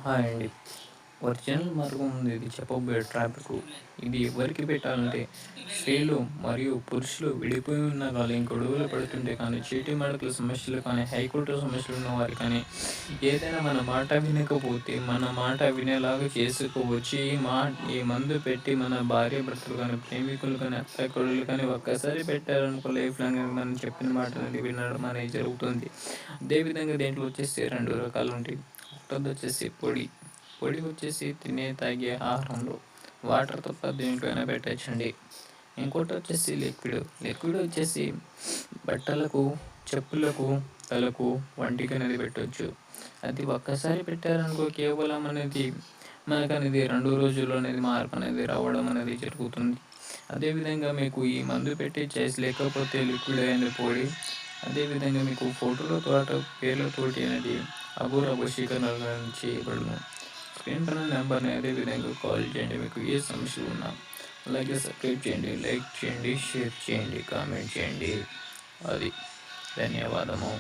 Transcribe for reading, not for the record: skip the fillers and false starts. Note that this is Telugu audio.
హాయ్ అండి. ఒరిజినల్ మార్గం ఉంది ఇది చెప్పబోయే టాపిక్. ఇది ఎవరికి పెట్టాలంటే స్త్రీలు మరియు పురుషులు విడిపోయి ఉన్నా కానీ, గొడవలు పడుతుంటే కానీ, చీటీ మాటల సమస్యలు కానీ, హైకోర్టు సమస్యలు ఉన్నవారు కానీ, ఏదైనా మన మాట వినకపోతే మన మాట వినేలాగా చేసుకోవచ్చు. ఈ మందు పెట్టి మన భార్య భర్తలు కానీ, ప్రేమికులు కానీ, అత్త కోడళ్ళు కానీ ఒక్కసారి పెట్టారనుకో లైఫ్ లాంగ్ మనం చెప్పిన మాట అనేది వినడం అనేది జరుగుతుంది. అదేవిధంగా దీంట్లో వచ్చేసి 2 రకాలు ఉంటాయి. ఒకటోది వచ్చేసి పొడి వచ్చేసి తాగే ఆహారంలో వాటర్ తప్ప దేంట్లోనైనా పెట్టచ్చండి. ఇంకోటి వచ్చేసి లిక్విడ్ వచ్చేసి బట్టలకు, చెప్పులకు, తలకు, వంటికి అనేది పెట్టవచ్చు. అది ఒక్కసారి పెట్టారనుకో కేవలం అనేది మనకనేది 2 రోజుల్లో అనేది మార్పు అనేది రావడం అనేది జరుగుతుంది. అదేవిధంగా మీకు ఈ మందు పెట్టి లేకపోతే లిక్విడ్ అనేది పొడి, అదేవిధంగా మీకు ఫోటోల తోట పేర్లతోటి అనేది అఘోర వశీకరణ చేయబడును. స్క్రీన్ పైన నెంబర్ని అదేవిధంగా కాల్ చేయండి మీకు ఏ సమస్యలు ఉన్నా. అలాగే సబ్స్క్రైబ్ చేయండి, లైక్ చేయండి, షేర్ చేయండి, కామెంట్ చేయండి. అది ధన్యవాదము.